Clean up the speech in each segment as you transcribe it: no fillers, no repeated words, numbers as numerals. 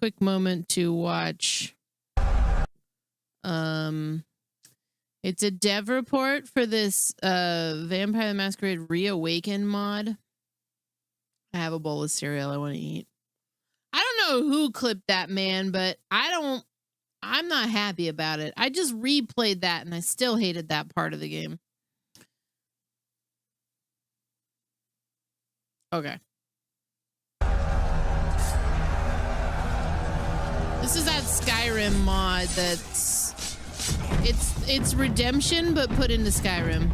quick moment to watch. It's a dev report for this Vampire the Masquerade Reawaken mod. I have a bowl of cereal I want to eat. I don't know who clipped that, man, but I'm not happy about it. I just replayed that and I still hated that part of the game. Okay. This is that Skyrim mod that's it's Redemption but put into Skyrim.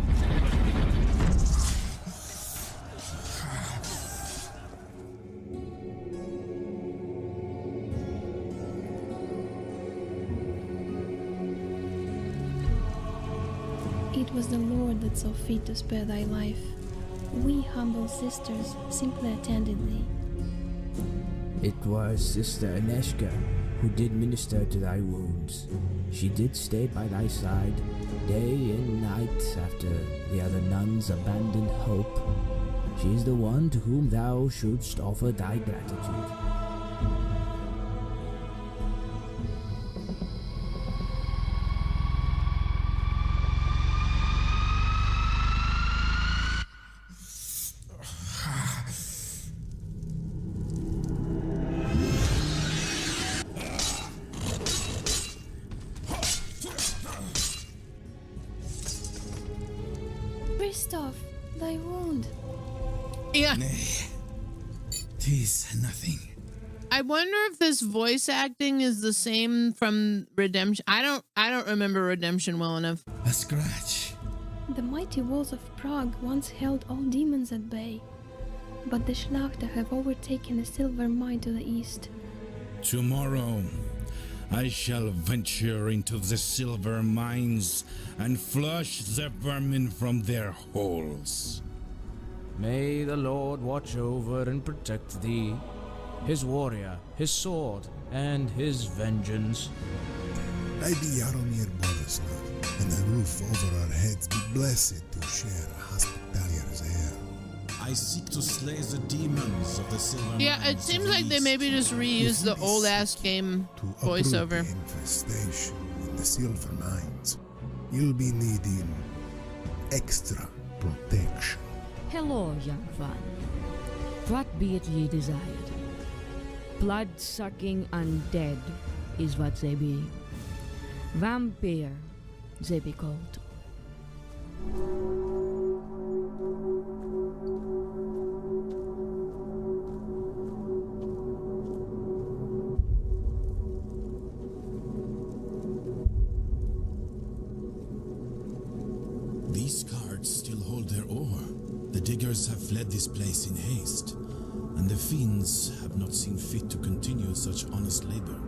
It was the Lord that saw fit to spare thy life. We humble sisters simply attended thee. It was Sister Aneshka who did minister to thy wounds. She did stay by thy side, day and night, after the other nuns abandoned hope. She is the one to whom thou shouldst offer thy gratitude. Christoph, thy wound. Yeah. Nay, 'tis nothing. I wonder if this voice acting is the same from Redemption. I don't remember Redemption well enough. A scratch. The mighty walls of Prague once held all demons at bay, but the Schlachter have overtaken a silver mine to the east. Tomorrow, I shall venture into the silver mines and flush the vermin from their holes. May the Lord watch over and protect thee, his warrior, his sword, and his vengeance. I be Jaromir Boleslav, and the roof over our heads be blessed to share a hospitalier's air. I seek to slay the demons of the silver Yeah, mines it seems of like they east. maybe just reused the old ass game To uproot voiceover. the infestation in the silver mines, you'll be needing extra protection. Hello, young one. What be it ye desired? Blood-sucking undead is what they be. Vampire, they be called. These carts still hold their ore. The diggers have fled this place in haste, and the fiends have not seen fit to continue such honest labor.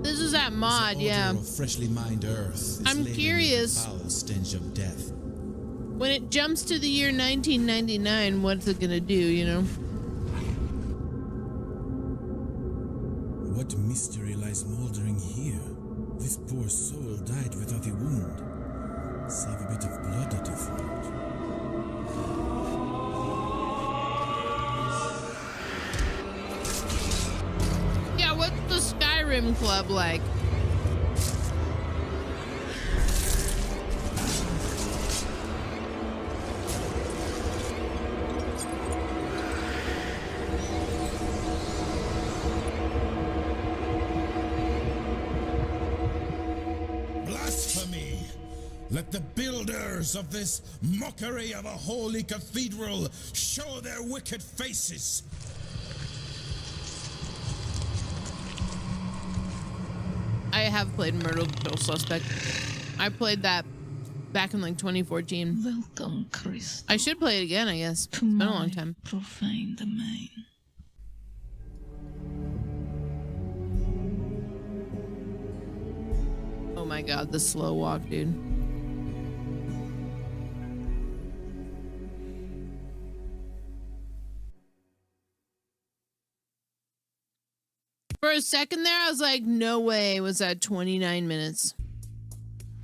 This is that mod, The yeah. odor of freshly mined earth is I'm laden curious. with the foul stench of death. When it jumps to the year 1999, what's it gonna do, you know? What mystery lies moldering here? This poor soul died without a wound, save a bit of blood at the front. Yeah, what's the Skyrim club like? Blasphemy! Let the builders of this mockery of a holy cathedral show their wicked faces! I have played Murder Kill Suspect. I played that back in like 2014. Welcome, Chris. I should play it again, I guess. It's been a long time. Profane domain. Oh my god, the slow walk, dude. For a second there, I was like, no way it was at 29 minutes.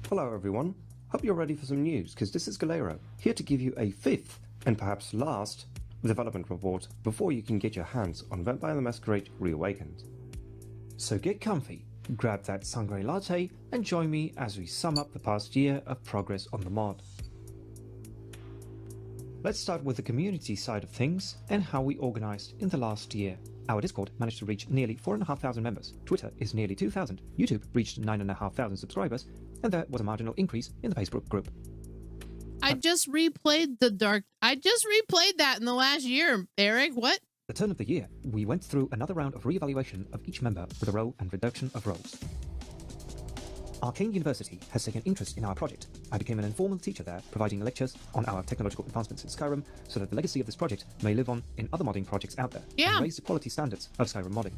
Hello everyone, hope you're ready for some news, because this is Galero, here to give you a fifth, and perhaps last, development report before you can get your hands on Vampire the Masquerade Reawakened. So get comfy, grab that sangre latte, and join me as we sum up the past year of progress on the mod. Let's start with the community side of things and how we organized in the last year. Our Discord managed to reach nearly 4,500 members, Twitter is nearly 2,000, YouTube reached 9,500 subscribers, and there was a marginal increase in the Facebook group. I just replayed that in the last year, Eric. What? At the turn of the year, we went through another round of re-evaluation of each member with a role and reduction of roles. Arcane University has taken interest in our project. I became an informal teacher there, providing lectures on our technological advancements in Skyrim, so that the legacy of this project may live on in other modding projects out there, and raise the quality standards of Skyrim modding.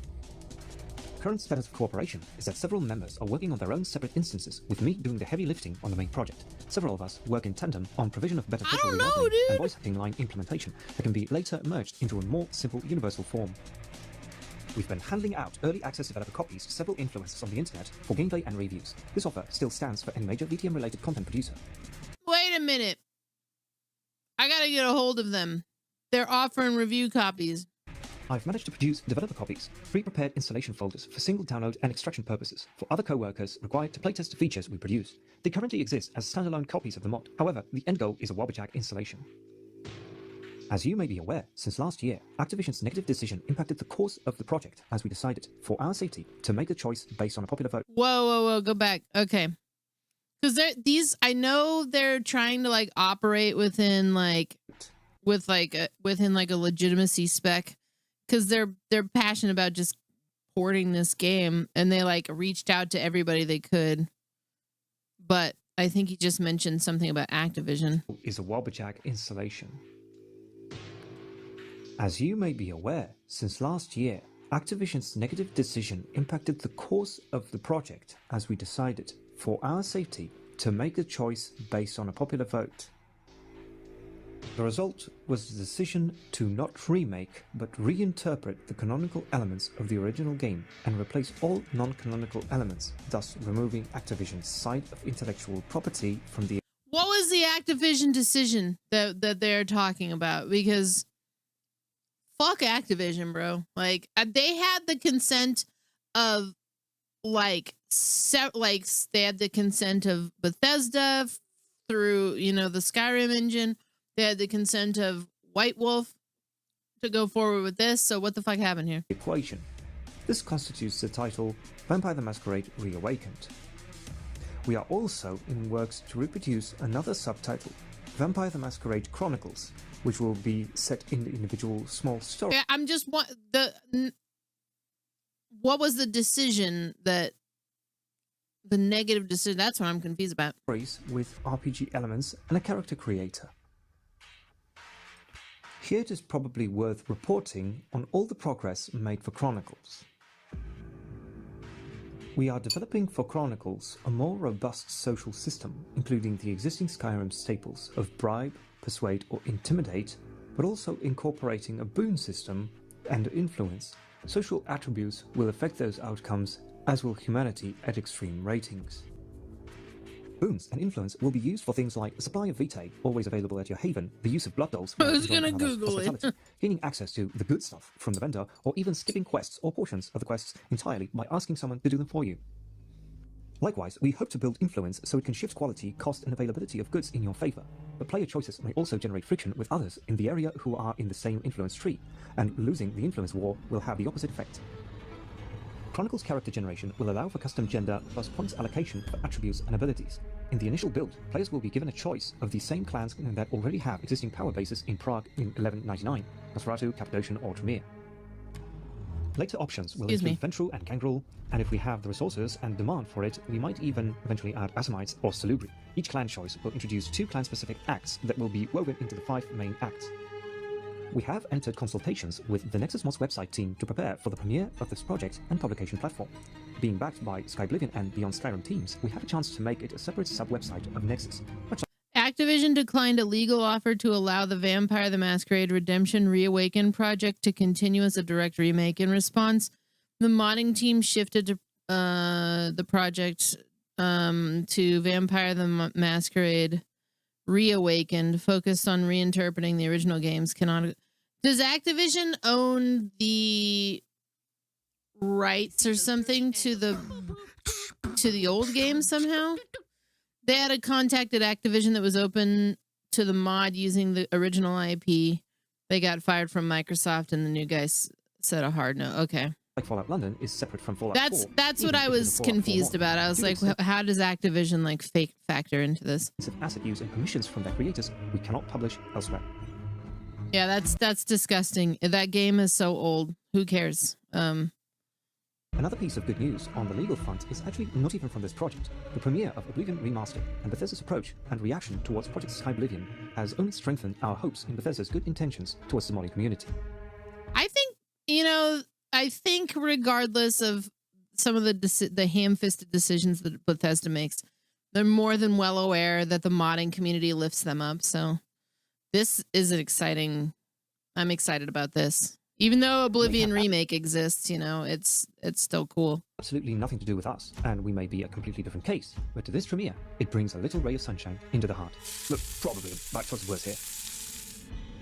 Current status of cooperation is that several members are working on their own separate instances, with me doing the heavy lifting on the main project. Several of us work in tandem on provision of better visual remodeling and voice acting line implementation that can be later merged into a more simple universal form. We've been handing out early access developer copies to several influencers on the internet for gameplay and reviews. This offer still stands for any major VTM related content producer. Wait a minute. I gotta get a hold of them. They're offering review copies. I've managed to produce developer copies, pre-prepared installation folders for single download and extraction purposes for other co-workers required to playtest the features we produce. They currently exist as standalone copies of the mod. However, the end goal is a Wobberjack installation. As you may be aware, since last year, Activision's negative decision impacted the course of the project as we decided, for our safety, to make a choice based on a popular vote. Whoa, go back. Okay. Because I know they're trying to like operate within like a legitimacy spec, because they're passionate about just porting this game, and they like reached out to everybody they could. But I think he just mentioned something about Activision. Is a Wobberjack installation. As you may be aware, since last year, Activision's negative decision impacted the course of the project as we decided, for our safety, to make a choice based on a popular vote. The result was the decision to not remake but reinterpret the canonical elements of the original game and replace all non-canonical elements, thus removing Activision's side of intellectual property from the... What was the Activision decision that they're talking about? Because fuck Activision, bro. Like, they had the consent of they had the consent of Bethesda through, the Skyrim engine. They had the consent of White Wolf to go forward with this. So what the fuck happened here? Equation. This constitutes the title Vampire the Masquerade Reawakened. We are also in works to reproduce another subtitle, Vampire the Masquerade Chronicles, which will be set in the individual small story. Yeah, I'm just what was the decision that the negative decision? That's what I'm confused about. Stories with RPG elements and a character creator. Here it is probably worth reporting on all the progress made for Chronicles. We are developing for Chronicles a more robust social system, including the existing Skyrim staples of bribe, persuade or intimidate, but also incorporating a boon system and influence. Social attributes will affect those outcomes, as will humanity at extreme ratings. Boons and influence will be used for things like a supply of vitae, always available at your haven, the use of blood dolls, I was gonna Google it. gaining access to the good stuff from the vendor, or even skipping quests or portions of the quests entirely by asking someone to do them for you. Likewise, we hope to build influence so it can shift quality, cost and availability of goods in your favor, but player choices may also generate friction with others in the area who are in the same influence tree, and losing the influence war will have the opposite effect. Chronicles character generation will allow for custom gender plus points allocation for attributes and abilities. In the initial build, players will be given a choice of the same clans that already have existing power bases in Prague in 1199, Nosferatu, Cappadocian or Tremere. Later options will include Ventrue and Gangrel, and if we have the resources and demand for it, we might even eventually add Asamites or Salubri. Each clan choice will introduce 2 clan-specific acts that will be woven into the 5 main acts. We have entered consultations with the Nexus Mods website team to prepare for the premiere of this project and publication platform. Being backed by Skyblivion and Beyond Skyrim teams, we have a chance to make it a separate sub-website of Nexus. Activision declined a legal offer to allow the Vampire the Masquerade Redemption Reawaken project to continue as a direct remake. In response, the modding team shifted to the project to Vampire the Masquerade Reawakened, focused on reinterpreting the original game's canonical. Does Activision own the rights or something to the old game somehow? They had a contact at Activision that was open to the mod using the original IP. They got fired from Microsoft, and the new guys said a hard no. Okay. Like Fallout London is separate from Fallout 4. That's what even I if it is was a Fallout 4 confused mod. about. I was Due to like, how does Activision like factor into this? extensive asset use and permissions from their creators, we cannot publish elsewhere. Yeah, that's disgusting. That game is so old. Who cares? Another piece of good news on the legal front is actually not even from this project. The premiere of Oblivion Remastered and Bethesda's approach and reaction towards Project Skyblivion has only strengthened our hopes in Bethesda's good intentions towards the modding community. I think regardless of some of the ham-fisted decisions that Bethesda makes, they're more than well aware that the modding community lifts them up. So this is I'm excited about this. Even though Oblivion Remake exists, it's still cool. Absolutely nothing to do with us, and we may be a completely different case, but to this premiere, it brings a little ray of sunshine into the heart. Look, probably a bad choice of words here.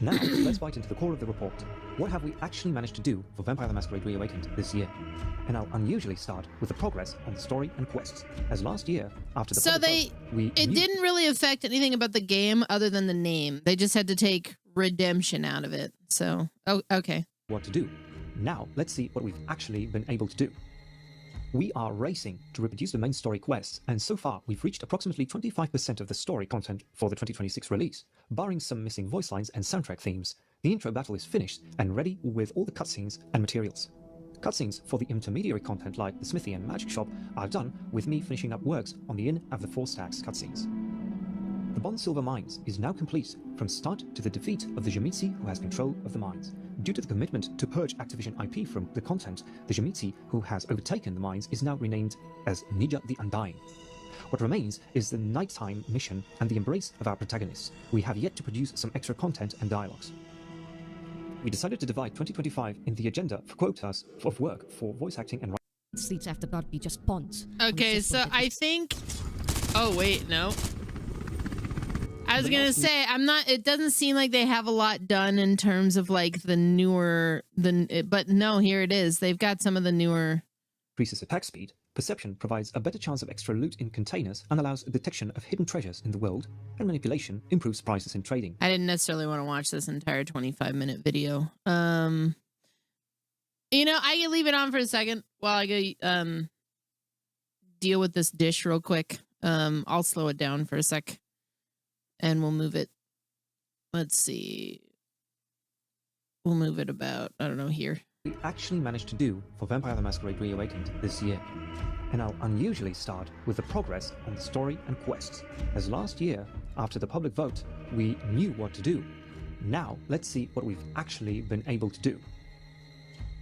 Now, let's bite into the core of the report. What have we actually managed to do for Vampire the Masquerade Reawakened this year? And I'll unusually start with the progress on the story and quests, as last year, after the it didn't really affect anything about the game other than the name. They just had to take redemption out of it. So, okay. What to do. Now, let's see what we've actually been able to do. We are racing to reproduce the main story quests, and so far we've reached approximately 25% of the story content for the 2026 release. Barring some missing voice lines and soundtrack themes, the intro battle is finished and ready with all the cutscenes and materials. Cutscenes for the intermediary content like the smithy and magic shop are done with me finishing up works on the Inn of the Four Stacks cutscenes. The Bond Silver Mines is now complete from start to the defeat of the Jamitsi who has control of the mines. Due to the commitment to purge Activision IP from the content, the Jamitsi who has overtaken the mines is now renamed as Ninja the Undying. What remains is the nighttime mission and the embrace of our protagonists. We have yet to produce some extra content and dialogues. We decided to divide 2025 in the agenda for quotas of work for voice acting and writing. Sleeps after God be just pawns. Okay, so I think... Oh, wait, no. I was gonna say, it doesn't seem like they have a lot done in terms of like the newer, but no, here it is. They've got some of the newer. Increases attack speed, perception provides a better chance of extra loot in containers and allows detection of hidden treasures in the world, and manipulation improves prices in trading. I didn't necessarily want to watch this entire 25-minute video. I can leave it on for a second while I go deal with this dish real quick. I'll slow it down for a sec. And we'll move it. Let's see. We'll move it about, I don't know, here. We actually managed to do for Vampire the Masquerade Reawakened this year. And I'll unusually start with the progress on the story and quests. As last year, after the public vote, we knew what to do. Now, let's see what we've actually been able to do.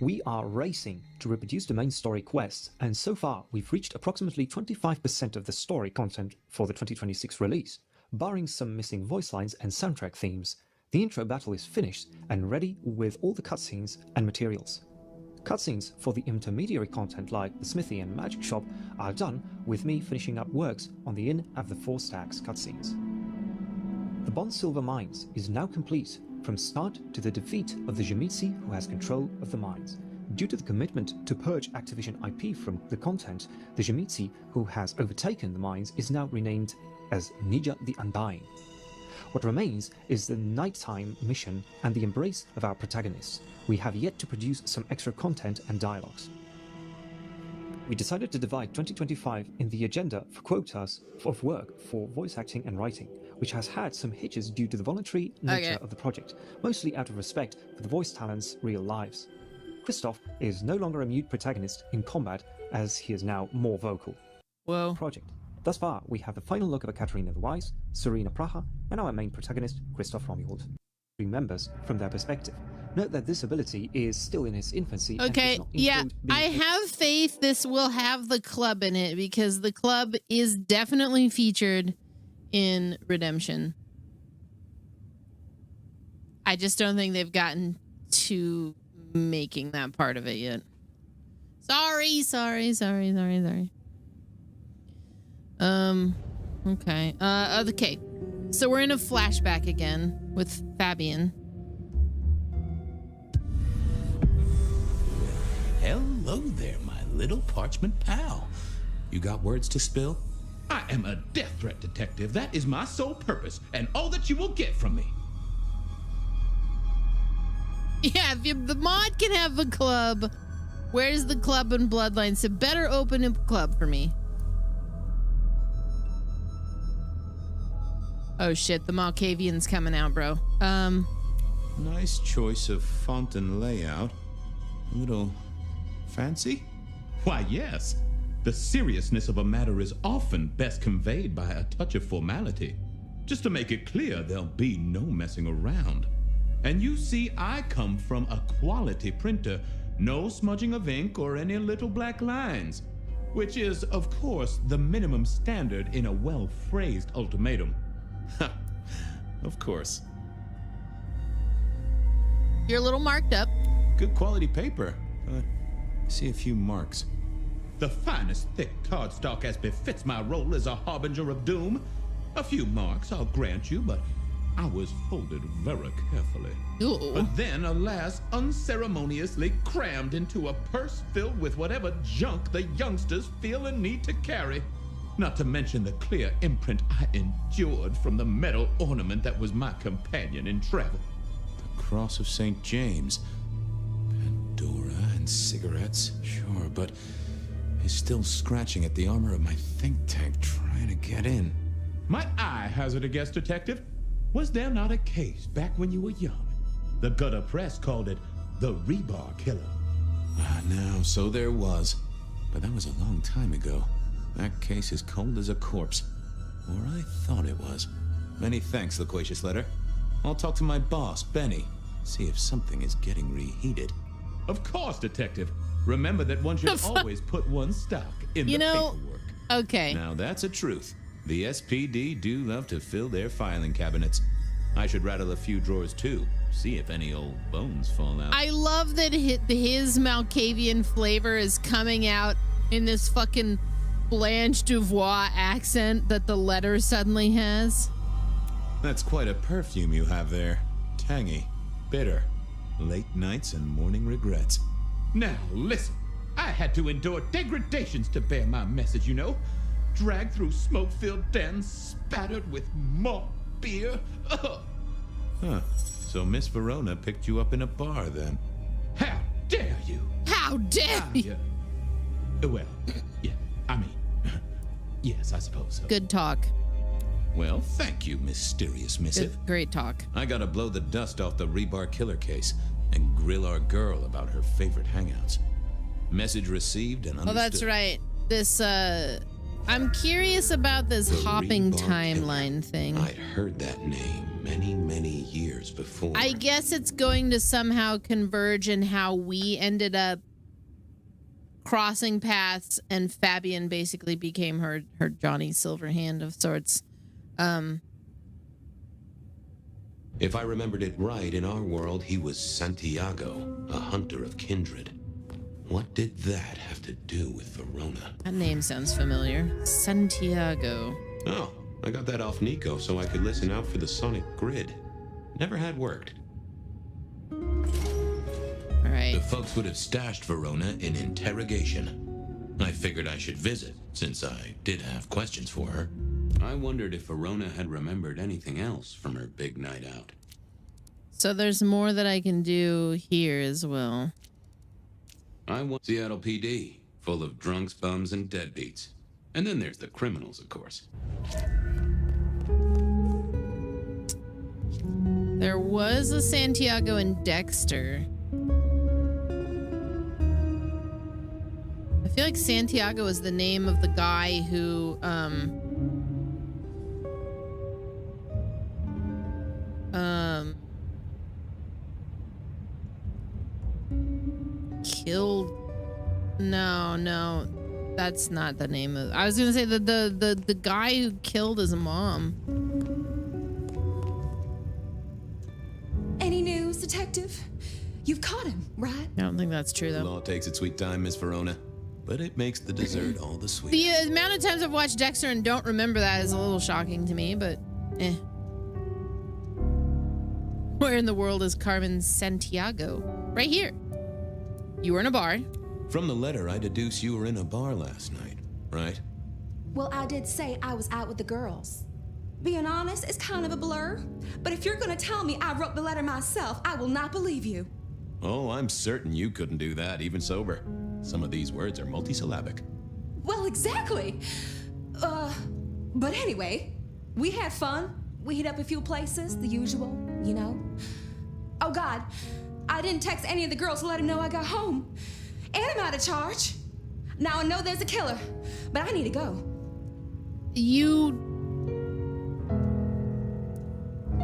We are racing to reproduce the main story quests, and so far we've reached approximately 25% of the story content for the 2026 release. Barring some missing voice lines and soundtrack themes, the intro battle is finished and ready with all the cutscenes and materials. Cutscenes for the intermediary content like the smithy and magic shop are done with me finishing up works on the Inn of the Four Stacks cutscenes. The Bond Silver Mines is now complete from start to the defeat of the Jamitsi who has control of the mines. Due to the commitment to purge Activision IP from the content, the Jamitsi who has overtaken the mines is now renamed as Ninja the Undying. What remains is the nighttime mission and the embrace of our protagonists. We have yet to produce some extra content and dialogues. We decided to divide 2025 in the agenda for quotas of work for voice acting and writing, which has had some hitches due to the voluntary nature of the project, mostly out of respect for the voice talent's real lives. Christoph is no longer a mute protagonist in combat, as he is now more vocal. Whoa. Project. Thus far, we have a final look of Ekaterina the Wise, Serena Praha, and our main protagonist, Christoph Romuald. Three members from their perspective. Note that this ability is still in its infancy. Okay, and yeah, I have faith this will have the club in it because the club is definitely featured in Redemption. I just don't think they've gotten to making that part of it yet. Sorry. Okay. Okay. So we're in a flashback again with Fabian. Hello there, my little parchment pal. You got words to spill? I am a death threat detective. That is my sole purpose, and all that you will get from me. Yeah, if the mod can have a club, where's the club in Bloodlines? So better open a club for me. Oh shit, the Malkavian's coming out, bro. Nice choice of font and layout. A little fancy? Why, yes. The seriousness of a matter is often best conveyed by a touch of formality. Just to make it clear, there'll be no messing around. And you see, I come from a quality printer. No smudging of ink or any little black lines. Which is, of course, the minimum standard in a well-phrased ultimatum. Of course. You're a little marked up. Good quality paper. See a few marks. The finest thick cardstock as befits my role as a harbinger of doom. A few marks, I'll grant you, but I was folded very carefully. Ooh. But then, alas, unceremoniously crammed into a purse filled with whatever junk the youngsters feel a need to carry. Not to mention the clear imprint I endured from the metal ornament that was my companion in travel. The Cross of St. James. Pandora and cigarettes, sure, but he's still scratching at the armor of my think tank trying to get in. Might I hazard a guess, detective? Was there not a case back when you were young? The gutter press called it the Rebar Killer. Now, so there was. But that was a long time ago. That case is cold as a corpse. Or I thought it was. Many thanks, loquacious letter. I'll talk to my boss, Benny. See if something is getting reheated. Of course, detective. Remember that one should always put one's stock in the paperwork. Okay. Now that's a truth. The SPD do love to fill their filing cabinets. I should rattle a few drawers too. See if any old bones fall out. I love that his Malkavian flavor is coming out in this fucking Blanche Duvois accent that the letter suddenly has. That's quite a perfume you have there. Tangy, bitter, late nights and morning regrets. Now, listen. I had to endure degradations to bear my message, you know. Dragged through smoke-filled dens, spattered with malt beer. Ugh. Huh. So Miss Verona picked you up in a bar then? How dare you? How dare you? Well, yeah, I mean, yes, I suppose so. Good talk. Well, thank you, mysterious missive. Great talk. I gotta blow the dust off the Rebar Killer case and grill our girl about her favorite hangouts. Message received and understood. Oh, that's right. This, I'm curious about this The hopping Rebar timeline Killer. thing. I'd heard that name many, many years before. I guess it's going to somehow converge in how we ended up crossing paths and Fabian basically became her Johnny Silverhand of sorts. If I remembered it right, in our world, he was Santiago, a hunter of kindred. What did that have to do with Verona? That name sounds familiar. Santiago. Oh, I got that off Nico so I could listen out for the sonic grid. Never had worked. All right. The folks would have stashed Verona in interrogation. I figured I should visit, since I did have questions for her. I wondered if Verona had remembered anything else from her big night out. So there's more that I can do here as well. I want Seattle PD, full of drunks, bums, and deadbeats. And then there's the criminals, of course. There was a Santiago and Dexter. I feel like Santiago is the name of the guy who, killed. No, that's not the name of. I was gonna say the guy who killed his mom. Any news, detective? You've caught him, right? I don't think that's true though. Law takes its sweet time, Miss Verona, but it makes the dessert all the sweeter. The amount of times I've watched Dexter and don't remember that is a little shocking to me, but eh. Where in the world is Carmen Santiago? Right here. You were in a bar. From the letter, I deduce you were in a bar last night, right? Well, I did say I was out with the girls. Being honest, it's kind of a blur. But if you're gonna tell me I wrote the letter myself, I will not believe you. Oh, I'm certain you couldn't do that, even sober. Some of these words are multisyllabic. Well, exactly. But anyway, we had fun. We hit up a few places, the usual, you know. Oh God, I didn't text any of the girls to let them know I got home. And I'm out of charge. Now I know there's a killer, but I need to go. You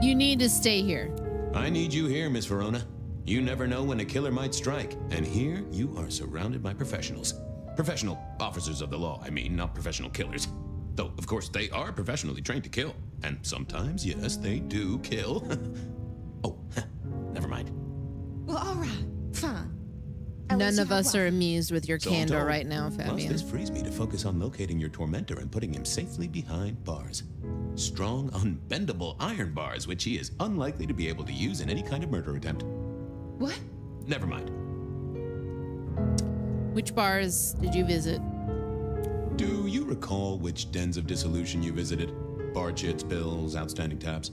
need to stay here. I need you here, Miss Verona. You never know when a killer might strike, and here you are surrounded by professionals. Professional officers of the law, I mean, not professional killers. Though, of course, they are professionally trained to kill. And sometimes, yes, they do kill. Oh, never mind. Well, all right, fine. None of us are amused with your candor right now, Plus, Fabian. this frees me to focus on locating your tormentor and putting him safely behind bars. Strong, unbendable iron bars, which he is unlikely to be able to use in any kind of murder attempt. What? Never mind. Which bars did you visit? Do you recall which dens of dissolution you visited? Bar chits, bills, outstanding tabs?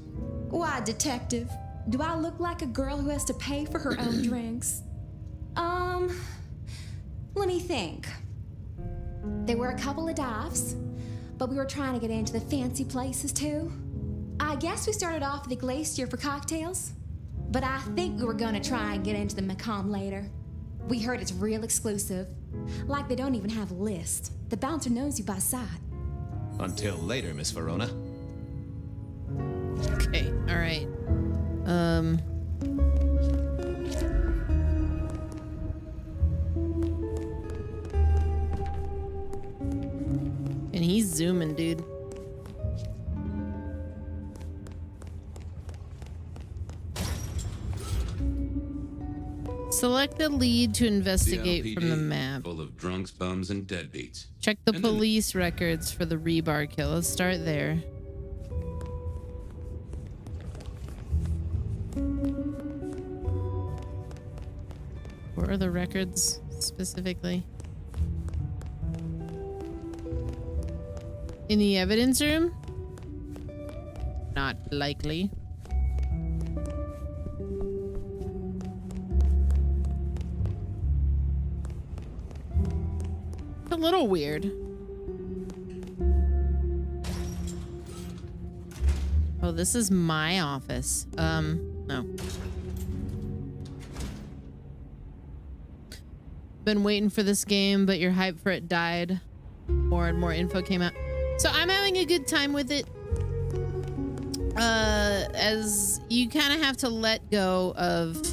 Why, detective? Do I look like a girl who has to pay for her own drinks? Let me think. There were a couple of dives, but we were trying to get into the fancy places too. I guess we started off at the Glacier for cocktails, but I think we were gonna try and get into the Macomb later. We heard it's real exclusive. Like they don't even have a list. The bouncer knows you by sight. Until later, Miss Verona. Okay, all right. And he's zooming, dude. Select a lead to investigate from the map. Full of drunks, bums, and deadbeats. Check the police records for the rebar kill. Let's start there. Where are the records specifically? In the evidence room? Not likely. It's a little weird. Oh, this is my office. No. Been waiting for this game, but your hype for it died. More and more info came out. So I'm having a good time with it. As you kind of have to let go of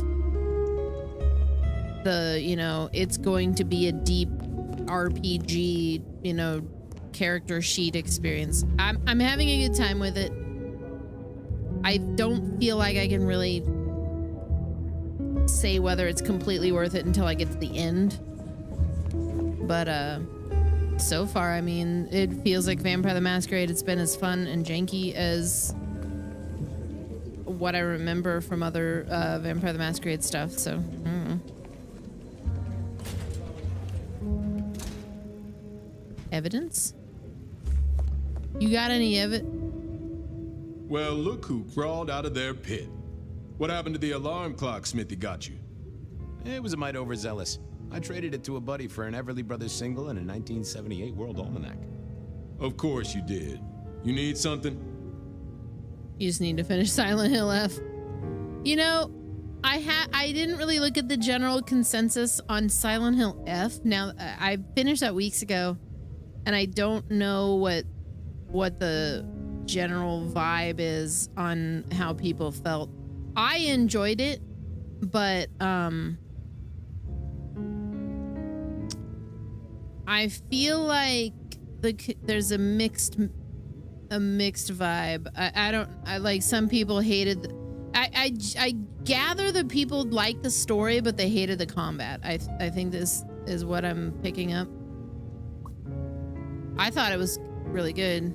the, you know, it's going to be a deep RPG, you know, character sheet experience. I'm having a good time with it. I don't feel like I can really say whether it's completely worth it until I get to the end. But so far, I mean, it feels like Vampire the Masquerade. It's been as fun and janky as what I remember from other Vampire the Masquerade stuff. So, I don't know. Evidence? You got any Well, look who crawled out of their pit. What happened to the alarm clock Smithy got you? It was a mite overzealous. I traded it to a buddy for an Everly Brothers single and a 1978 World Almanac. Of course you did. You need something? You just need to finish Silent Hill F. You know, I didn't really look at the general consensus on Silent Hill F. Now, I finished that weeks ago, and I don't know what the general vibe is on how people felt. I enjoyed it, but I feel like there's a mixed vibe. I like, some people hated. I gather that people liked the story, but they hated the combat. I think this is what I'm picking up. I thought it was really good.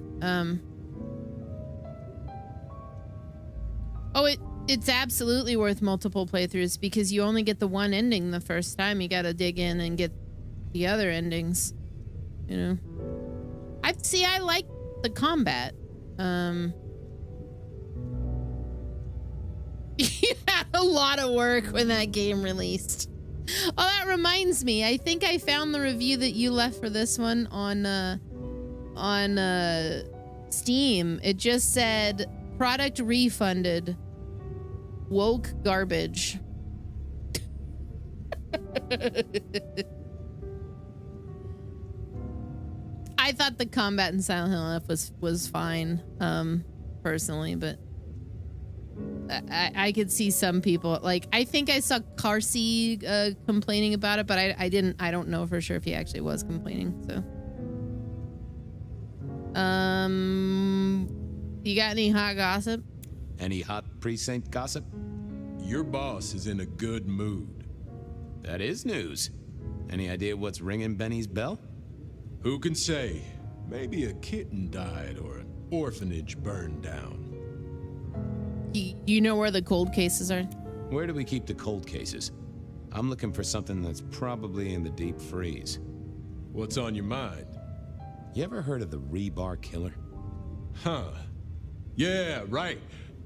It's absolutely worth multiple playthroughs because you only get the one ending the first time. You got to dig in and get the other endings, you know. I like the combat. You had a lot of work when that game released. Oh, that reminds me. I think I found the review that you left for this one on Steam. It just said product refunded. Woke garbage. I thought the combat in Silent Hill F was fine, personally, but I could see some people, like, I think I saw Carsey complaining about it, but I don't know for sure if he actually was complaining, so. You got any hot gossip? Any hot precinct gossip? Your boss is in a good mood. That is news. Any idea what's ringing Benny's bell? Who can say? Maybe a kitten died or an orphanage burned down. You know where the cold cases are? Where do we keep the cold cases? I'm looking for something that's probably in the deep freeze. What's on your mind? You ever heard of the rebar killer? Huh. Yeah, right.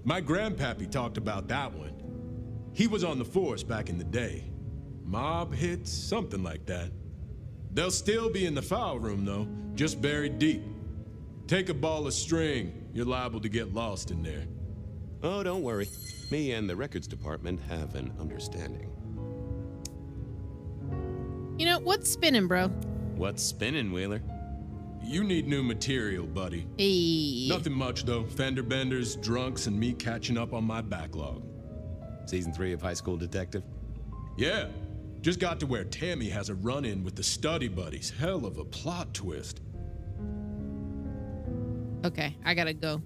My grandpappy talked about that one. He was on the force back in the day. Mob hits, something like that. They'll still be in the file room, though, just buried deep. Take a ball of string, you're liable to get lost in there. Oh, don't worry. Me and the records department have an understanding. You know, what's spinning, bro? What's spinning, Wheeler? You need new material, buddy. Hey. Nothing much, though. Fender benders, drunks, and me catching up on my backlog. Season 3 of High School Detective? Yeah. Just got to where Tammy has a run-in with the study buddies. Hell of a plot twist. Okay, I gotta go.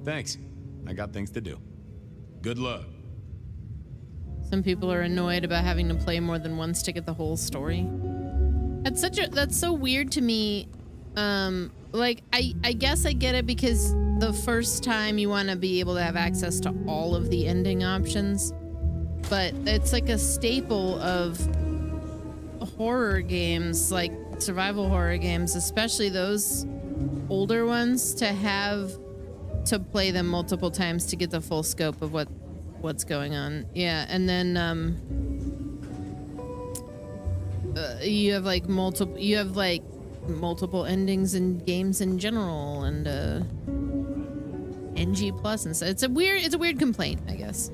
Thanks. I got things to do. Good luck. Some people are annoyed about having to play more than one stick at the whole story. That's so weird to me. Like, I guess I get it because the first time you want to be able to have access to all of the ending options, but it's like a staple of horror games, like survival horror games, especially those older ones, to have to play them multiple times to get the full scope of what's going on. Yeah, and then you have like multiple endings in games in general, and NG plus and stuff. It's a weird complaint, I guess.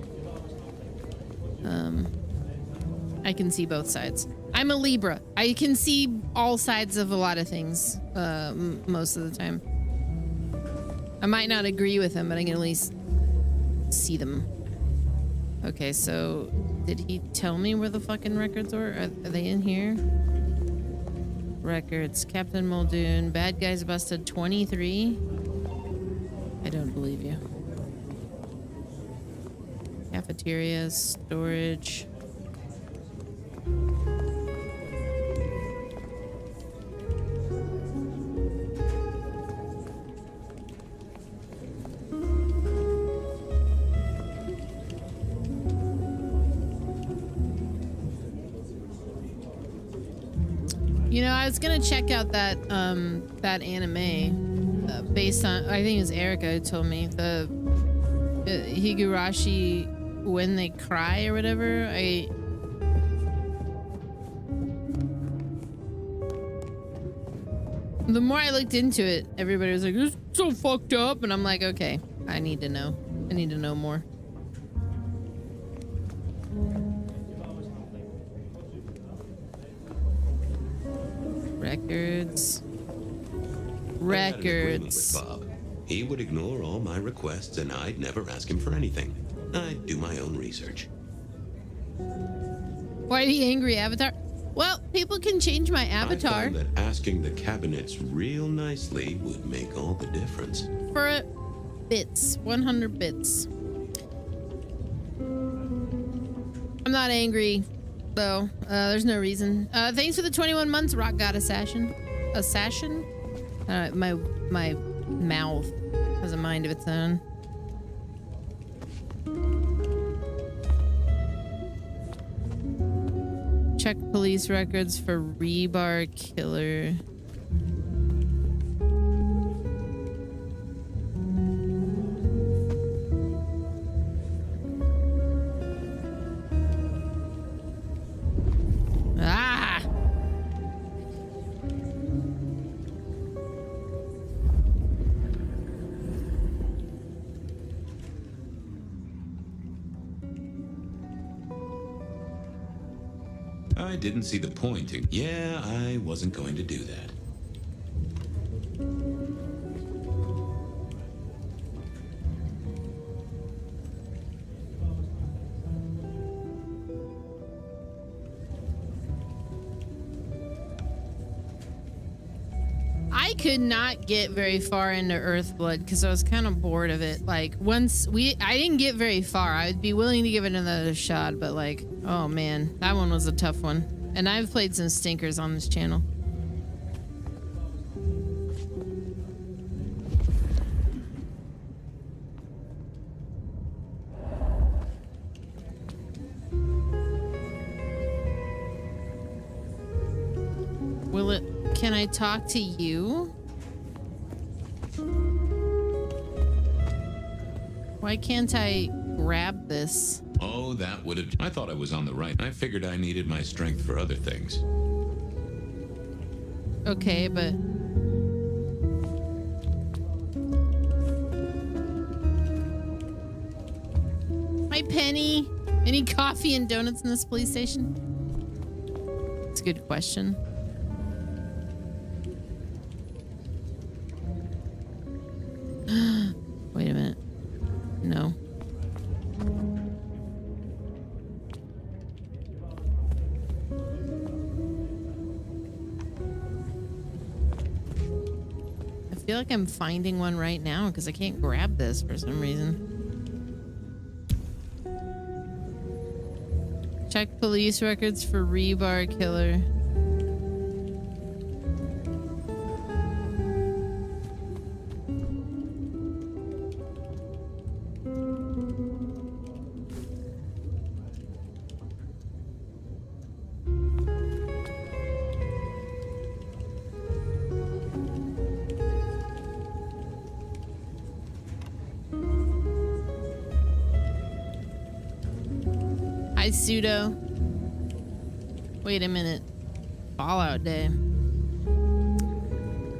I can see both sides. I'm a Libra. I can see all sides of a lot of things most of the time. I might not agree with them, but I can at least see them. Okay, so did he tell me where the fucking records were? Are they in here? Records. Captain Muldoon. Bad guys busted 23. I don't believe you. Cafeteria. Storage. You know, I was gonna check out that that anime based on, I think it was Erica who told me, the Higurashi When They Cry or whatever. The more I looked into it, everybody was like, "It's so fucked up," and I'm like, okay, I need to know. I need to know more. Records. Records. With Bob. He would ignore all my requests and I'd never ask him for anything. I'd do my own research. Why the angry avatar? Well, people can change my avatar. I found that asking the cabinets real nicely would make all the difference. For bits. 100 bits. I'm not angry, though. There's no reason. Thanks for the 21 months, Rock God Assassin. Assassin? My mouth has a mind of its own. Check police records for rebar killer. Ah! I didn't see the point in... Yeah, I wasn't going to do that. I could not get very far into Earthblood because I was kind of bored of it. Like I didn't get very far. I'd be willing to give it another shot, but like, oh man, that one was a tough one. And I've played some stinkers on this channel. Can I talk to you? Why can't I grab this? Oh, that would have... I thought I was on the right. I figured I needed my strength for other things. Okay, but... Hi, Penny. Any coffee and donuts in this police station? It's a good question. Wait a minute. No. I feel like I'm finding one right now because I can't grab this for some reason. Check police records for rebar killer. Pseudo. Wait a minute. Fallout Day.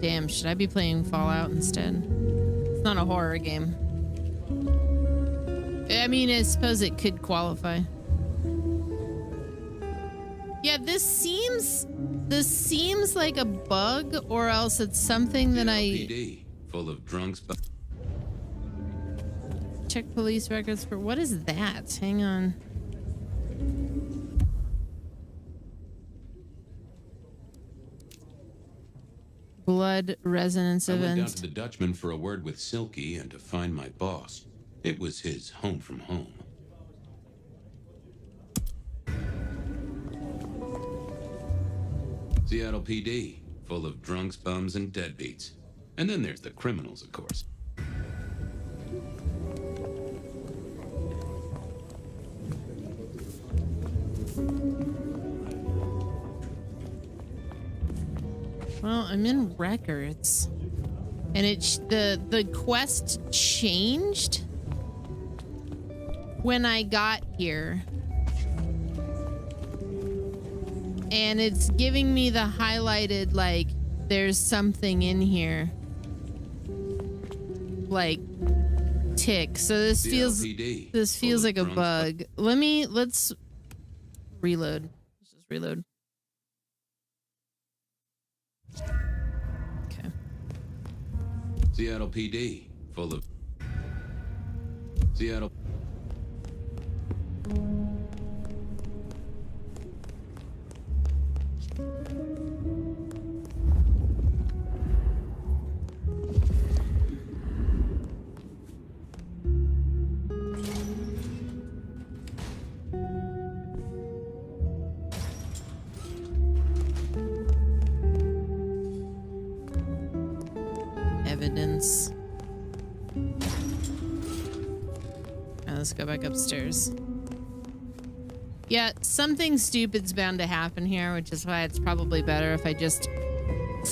Damn, should I be playing Fallout instead? It's not a horror game. I mean, I suppose it could qualify. Yeah, this seems like a bug, or else it's something that LPD, full of drunks. Check police records for... What is that? Hang on. Blood resonance event. I went down event. to the Dutchman for a word with Silky and to find my boss. It was his home from home. Seattle PD, full of drunks, bums, and deadbeats. And then there's the criminals, of course. Well, I'm in records, and the quest changed when I got here, and it's giving me the highlighted like there's something in here, like tick. So this feels like a bug. Let's reload. Let's just reload. Okay. Seattle PD, full of Seattle. Evidence. Now let's go back upstairs. Yeah, something stupid's bound to happen here, which is why it's probably better if I just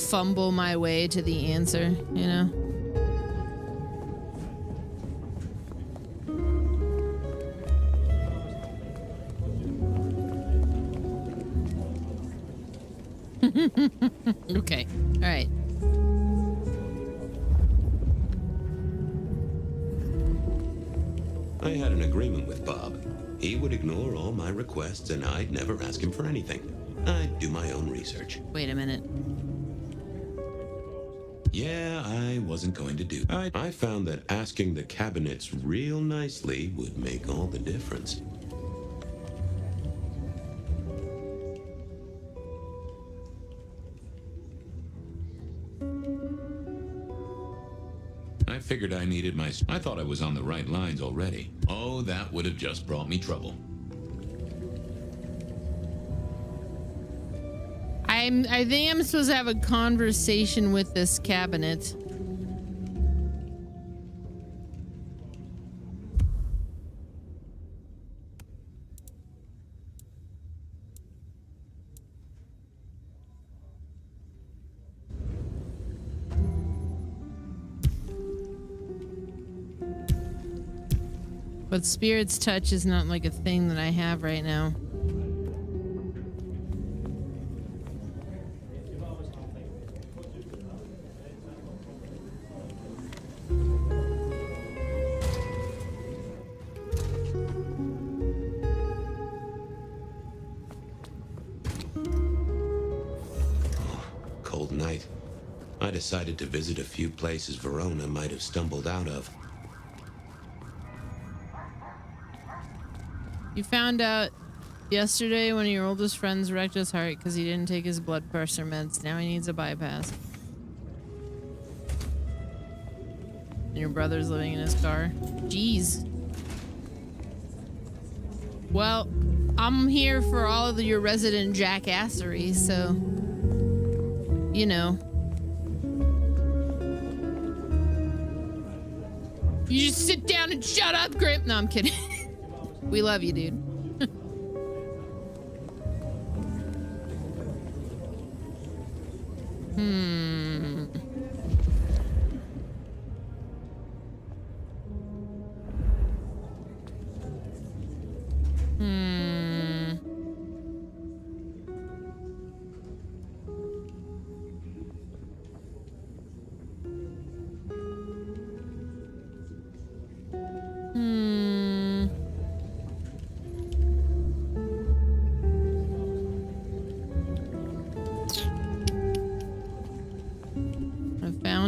fumble my way to the answer, you know? Okay, all right. I had an agreement with Bob. He would ignore all my requests and I'd never ask him for anything. I'd do my own research. Wait a minute. Yeah, I wasn't going to do. I found that asking the cabinets real nicely would make all the difference. I figured I needed my... I thought I was on the right lines already. Oh, that would have just brought me trouble. I think I'm supposed to have a conversation with this cabinet. But Spirit's Touch is not like a thing that I have right now. Cold night. I decided to visit a few places Verona might have stumbled out of. You found out yesterday when your oldest friends wrecked his heart because he didn't take his blood pressure meds. Now he needs a bypass. And your brother's living in his car. Jeez. Well, I'm here for all of your resident jackassery, so... You know. You just sit down and shut up, Grip. No, I'm kidding. We love you, dude.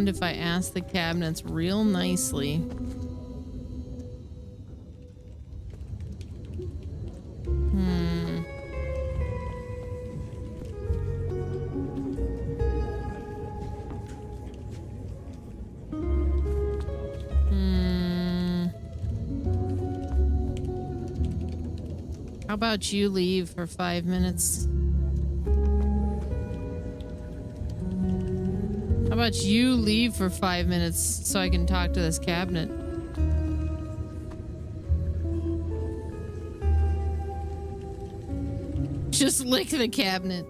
If I ask the cabinets real nicely. How about you leave for 5 minutes? How about you leave for 5 minutes so I can talk to this cabinet? Just lick the cabinet.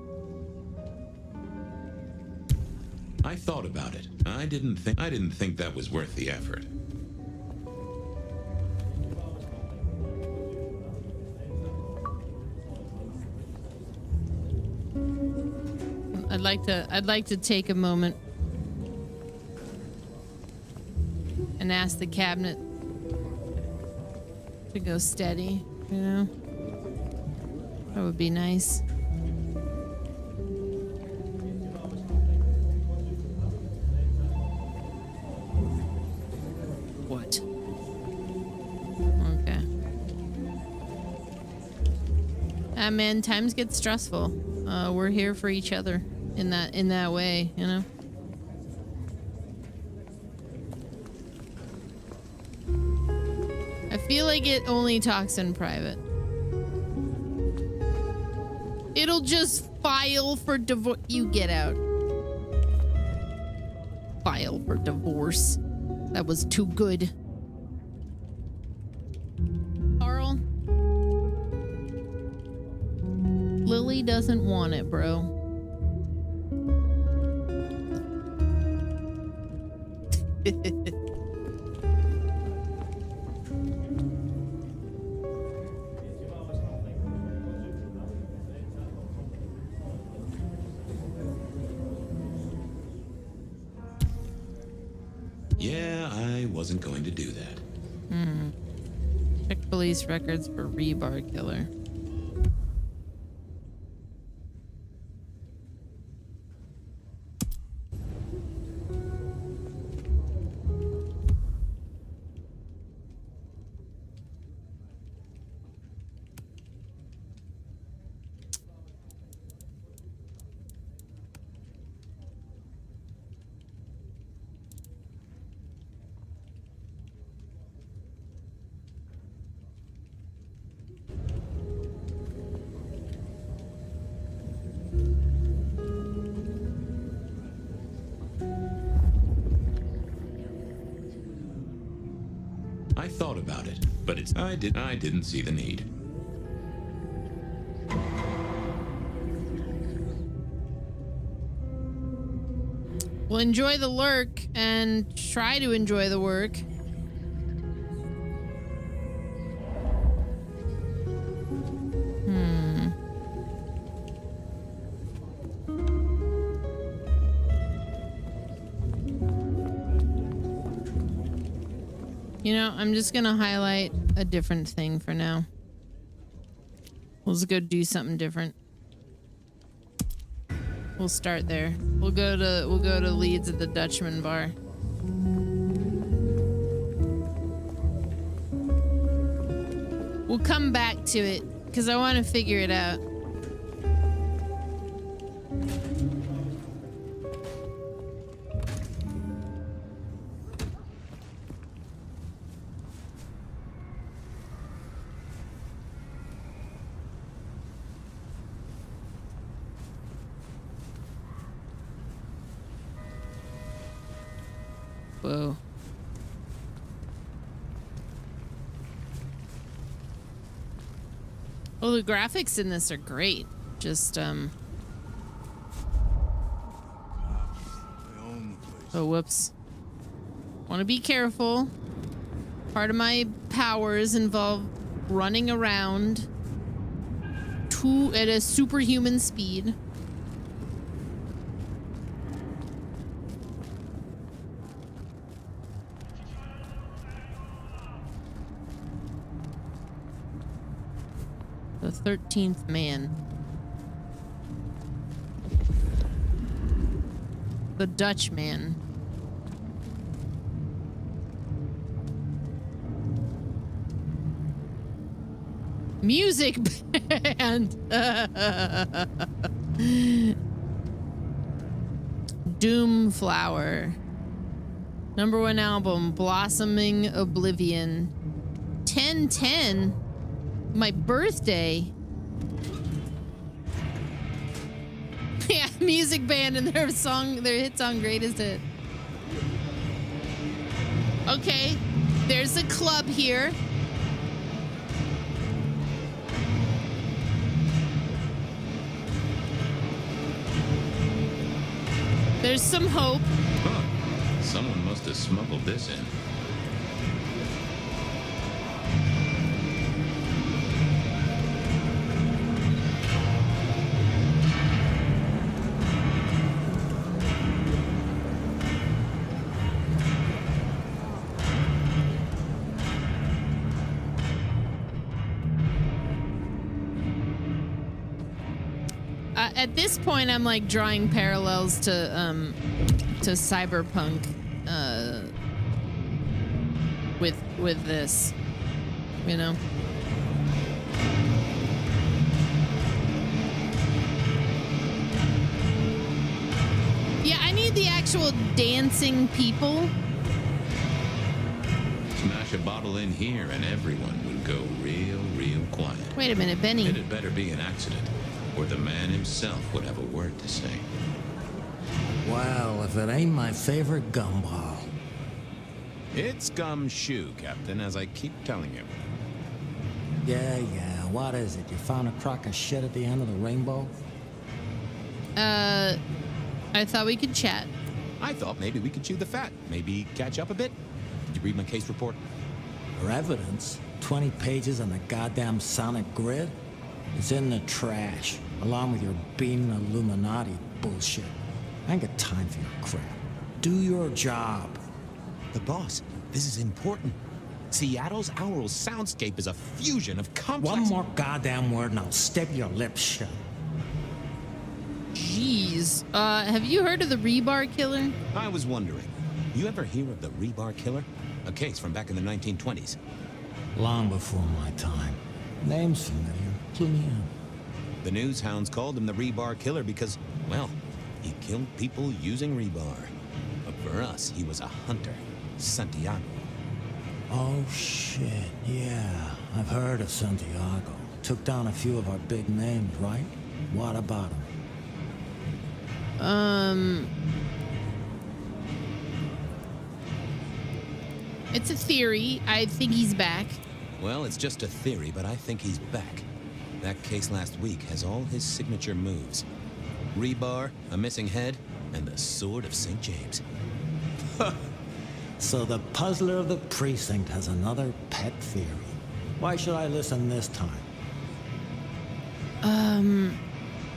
I thought about it. I didn't think that was worth the effort. I'd like to take a moment and ask the cabinet to go steady, you know? That would be nice. What? Okay. Man, times get stressful. We're here for each other in that way, you know? I feel like it only talks in private. It'll just file for divorce. You get out. File for divorce. That was too good. Carl? Daddy doesn't want it, bro. Yeah, I wasn't going to do that. Check police records for rebar killer. I thought about it, but I didn't see the need. Well, enjoy the lurk and try to enjoy the work. You know, I'm just gonna highlight a different thing for now. Let's go do something different. We'll start there. We'll go to Leeds at the Dutchman bar. We'll come back to it because I want to figure it out. Whoa. Well, the graphics in this are great. Just, oh, whoops. Want to be careful. Part of my powers involve running around at a superhuman speed. The 13th man. The Dutch man. Music band. Doomflower. #1 album, Blossoming Oblivion. 10/10. My birthday. Yeah, music band and their hit song Greatest Hit. Okay, there's a club here. There's some hope. Huh. Someone must have smuggled this in. At this point, I'm like drawing parallels to Cyberpunk with this, you know. Yeah, I need the actual dancing people. Smash a bottle in here and everyone would go real quiet. Wait a minute, Benny. It'd better be an accident, or the man himself would have a word to say. Well, if it ain't my favorite gumball. It's gumshoe, Captain, as I keep telling you. Yeah, what is it? You found a crock of shit at the end of the rainbow? I thought we could chat. I thought maybe we could chew the fat. Maybe catch up a bit. Did you read my case report? For evidence? 20 pages on the goddamn sonic grid? It's in the trash, along with your bean Illuminati bullshit. I ain't got time for your crap. Do your job. The boss, this is important. Seattle's aural soundscape is a fusion of complex... One more goddamn word and I'll step your lips shut. Jeez. Have you heard of the Rebar Killer? I was wondering, you ever hear of the Rebar Killer? A case from back in the 1920s. Long before my time. Name's familiar. Clue me in. The news hounds called him the Rebar Killer because, well, he killed people using rebar. But for us, he was a hunter. Santiago. Oh, shit. Yeah, I've heard of Santiago. Took down a few of our big names, right? What about him? It's a theory. I think he's back. Well, it's just a theory, but I think he's back. That case last week has all his signature moves. Rebar, a missing head, and the Sword of St. James. So the puzzler of the precinct has another pet theory. Why should I listen this time?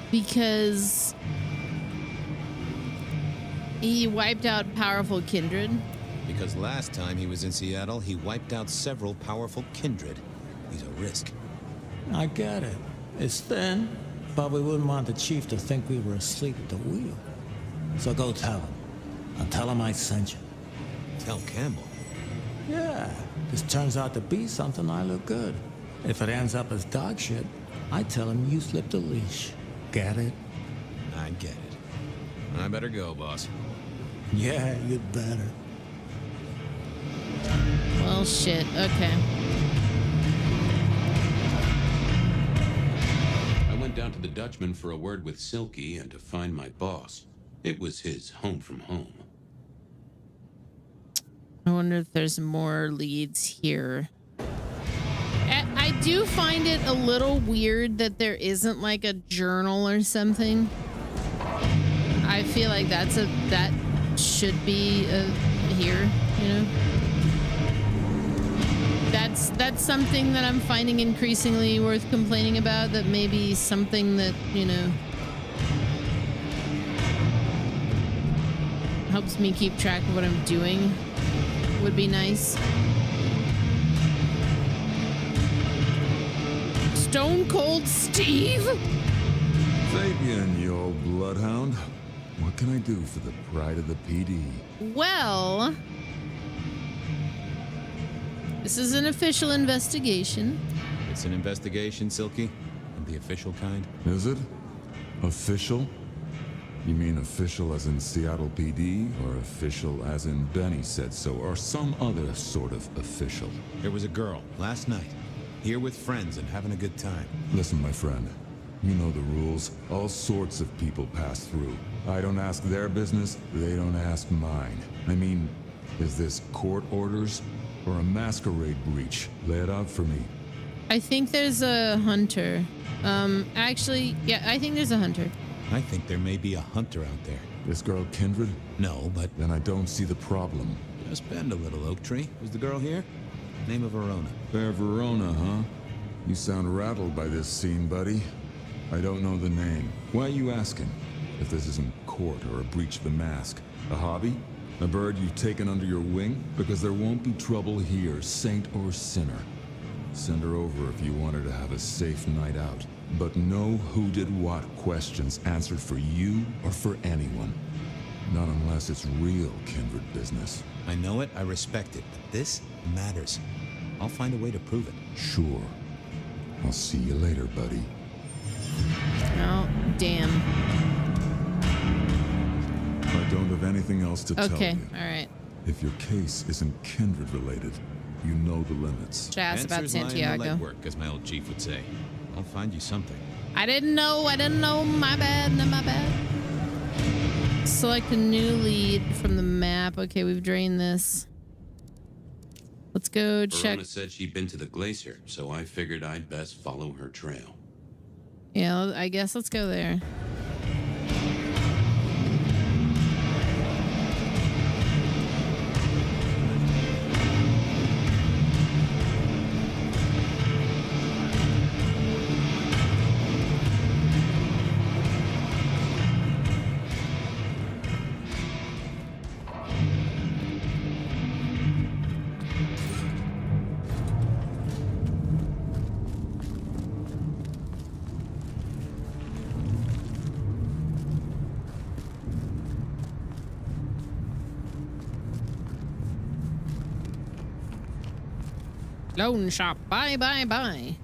Because he wiped out powerful kindred. Because last time he was in Seattle, he wiped out several powerful kindred. He's a risk. I get it. It's thin, but we wouldn't want the chief to think we were asleep at the wheel. So go tell him. I'll tell him I sent you. Tell Campbell? Yeah, this turns out to be something, I look good. If it ends up as dog shit, I tell him you slipped a leash. Get it? I get it. I better go, boss. Yeah, you'd better. Well, shit. Okay. I went down to the Dutchman for a word with Silky and to find my boss. It was his home from home. I wonder if there's more leads here. I do find it a little weird that there isn't like a journal or something. I feel like that should be here, you know? That's something that I'm finding increasingly worth complaining about, that maybe something that, you know, helps me keep track of what I'm doing would be nice. Stone Cold Steve? Fabian, you old bloodhound. What can I do for the pride of the PD? Well, this is an official investigation. It's an investigation, Silky? And the official kind? Is it? Official? You mean official as in Seattle PD, or official as in Benny said so, or some other sort of official? There was a girl, last night, here with friends and having a good time. Listen, my friend. You know the rules. All sorts of people pass through. I don't ask their business, they don't ask mine. I mean, is this court orders or a masquerade breach? Lay it out for me. I think there's a hunter. Actually, yeah, I think there's a hunter. I think there may be a hunter out there. This girl Kindred? No, but... Then I don't see the problem. Just bend a little, Oak Tree. Was the girl here? Name of Verona. Fair Verona, huh? You sound rattled by this scene, buddy. I don't know the name. Why are you asking? If this isn't court or a breach of the mask. A hobby? A bird you've taken under your wing? Because there won't be trouble here, saint or sinner. Send her over if you want her to have a safe night out. But no who did what questions answered for you or for anyone. Not unless it's real kindred business. I know it, I respect it, but this matters. I'll find a way to prove it. Sure. I'll see you later, buddy. Oh, damn. I don't have anything else to tell you. Okay, all right. If your case isn't kindred related, you know the limits. Should I ask about Answers lie in the Santiago? legwork, as my old chief would say. I'll find you something. I didn't know, my bad, my bad. Select a new lead from the map. Okay, we've drained this. Let's go check. Verona said she'd been to the glacier, so I figured I'd best follow her trail. Yeah, I guess let's go there. Loan shop. Bye, bye, bye.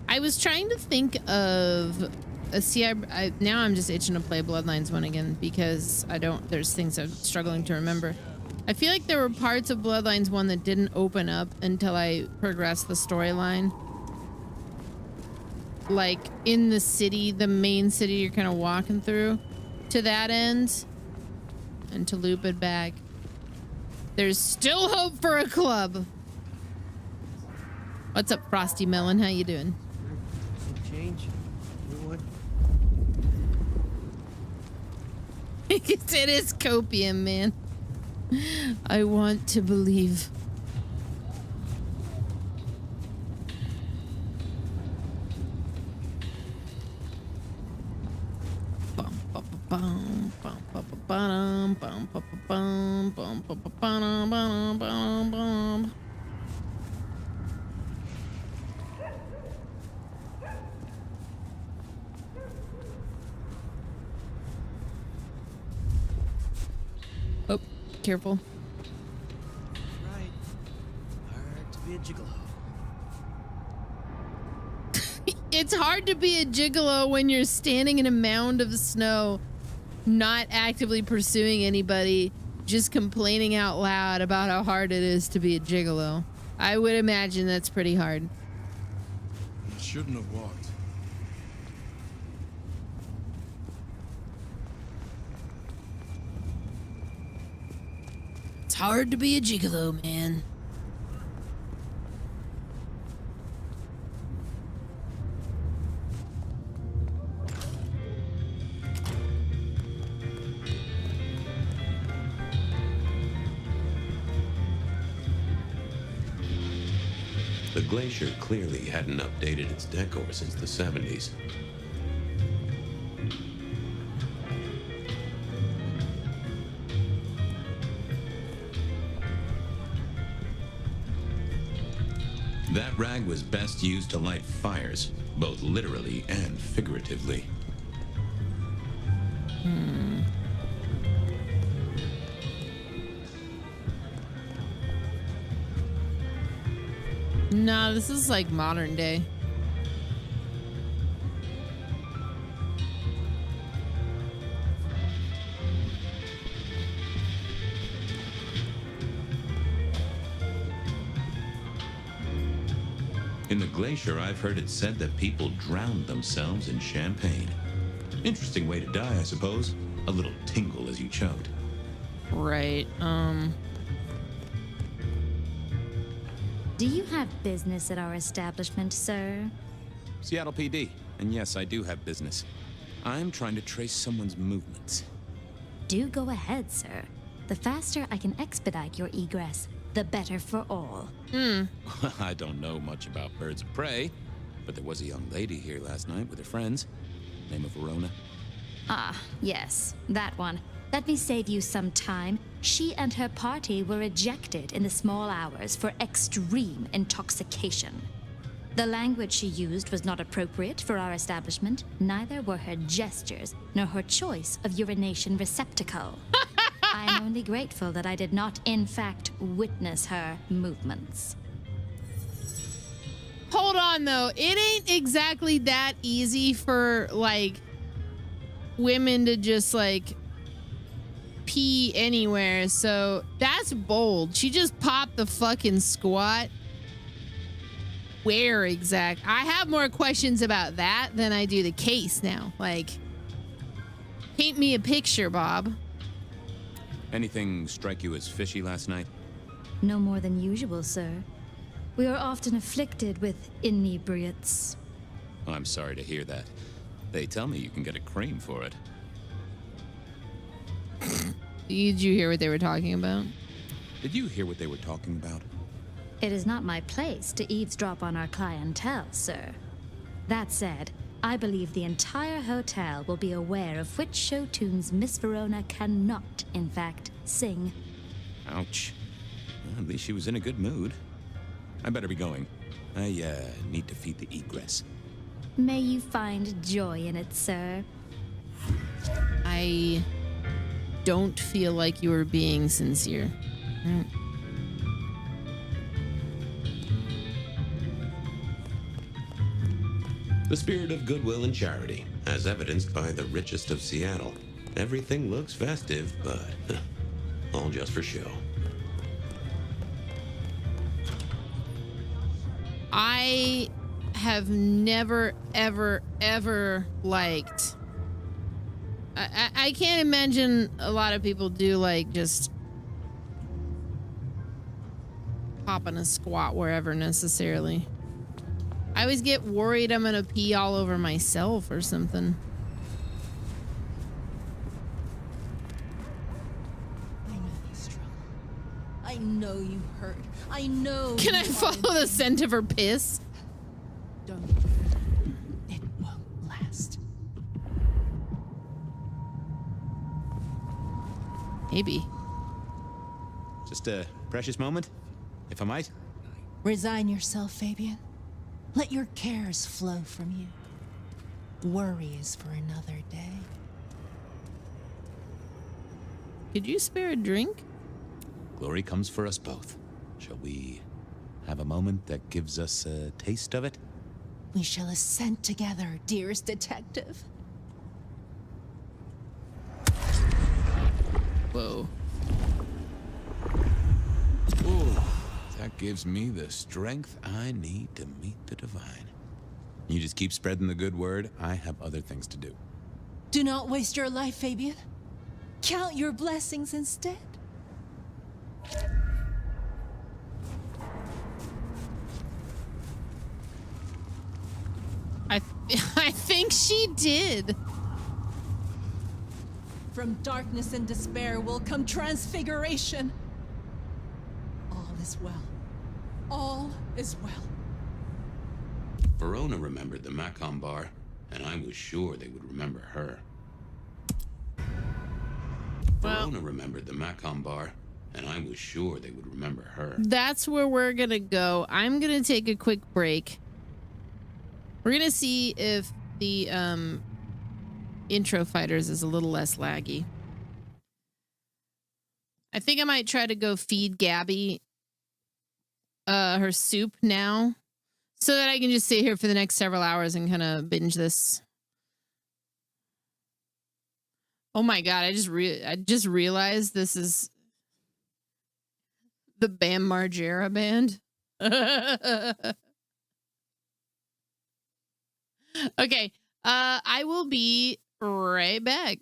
I was trying to think of a now I'm just itching to play Bloodlines 1 again because there's things I'm struggling to remember. I feel like there were parts of Bloodlines 1 that didn't open up until I progressed the storyline. Like in the city, the main city you're kind of walking through to that end and to loop it back. There's still hope for a club. What's up, Frosty Melon? How you doing? Some change? Anyone? It is copium, man. I want to believe. Oh, careful. Right. Hard to be a gigolo. It's hard to be a gigolo when you're standing in a mound of snow, not actively pursuing anybody, just complaining out loud about how hard it is to be a gigolo. I would imagine that's pretty hard. I shouldn't have walked. It's hard to be a gigolo, man. The glacier clearly hadn't updated its decor since the 70s. That rag was best used to light fires, both literally and figuratively. No, this is like modern day. In the glacier, I've heard it said that people drowned themselves in champagne. Interesting way to die, I suppose. A little tingle as you choked. Right, Do you have business at our establishment, sir? Seattle PD. And yes, I do have business. I'm trying to trace someone's movements. Do go ahead, sir. The faster I can expedite your egress, the better for all. I don't know much about birds of prey, but there was a young lady here last night with her friends. Name of Verona. Ah, yes, that one. Let me save you some time. She and her party were ejected in the small hours for extreme intoxication. The language she used was not appropriate for our establishment. Neither were her gestures, nor her choice of urination receptacle. I am only grateful that I did not, in fact, witness her movements. Hold on, though. It ain't exactly that easy for, like, women to just, like, pee anywhere. So that's bold. She just popped the fucking squat. Where exact? I have more questions about that than I do the case now. Like, paint me a picture, Bob. Anything strike you as fishy last night? No more than usual, sir. We are often afflicted with inebriates. I'm sorry to hear that. They tell me you can get a cream for it. Did you hear what they were talking about? Did you hear what they were talking about? It is not my place to eavesdrop on our clientele, sir. That said, I believe the entire hotel will be aware of which show tunes Miss Verona cannot, in fact, sing. Ouch. Well, at least she was in a good mood. I better be going. I, need to feed the egress. May you find joy in it, sir. I don't feel like you were being sincere. The spirit of goodwill and charity, as evidenced by the richest of Seattle. Everything looks festive, but all just for show. I have never, ever, ever liked... I can't imagine a lot of people do, like, just hop on a squat wherever necessarily. I always get worried I'm gonna pee all over myself or something. I know you struggle. I know you hurt. I know. Can I follow the scent of her piss? Don't. It won't last. Maybe. Just a precious moment, if I might. Resign yourself, Fabian. Let your cares flow from you. Worry is for another day. Could you spare a drink? Glory comes for us both. Shall we have a moment that gives us a taste of it? We shall ascend together, dearest detective. Whoa. Ooh, that gives me the strength I need to meet the divine. You just keep spreading the good word. I have other things to do. Do not waste your life, Fabian. Count your blessings instead. I think she did. From darkness and despair will come transfiguration. All is well. All is well. Verona remembered the Macon bar, and I was sure they would remember her. Verona remembered the Macon bar, and I was sure they would remember her. That's where we're gonna go. I'm gonna take a quick break. We're gonna see if the intro fighters is a little less laggy. I think I might try to go feed Gabby her soup now, so that I can just sit here for the next several hours and kind of binge this. Oh my god, I just realized this is the Bam Margera band. Okay, I will be right back.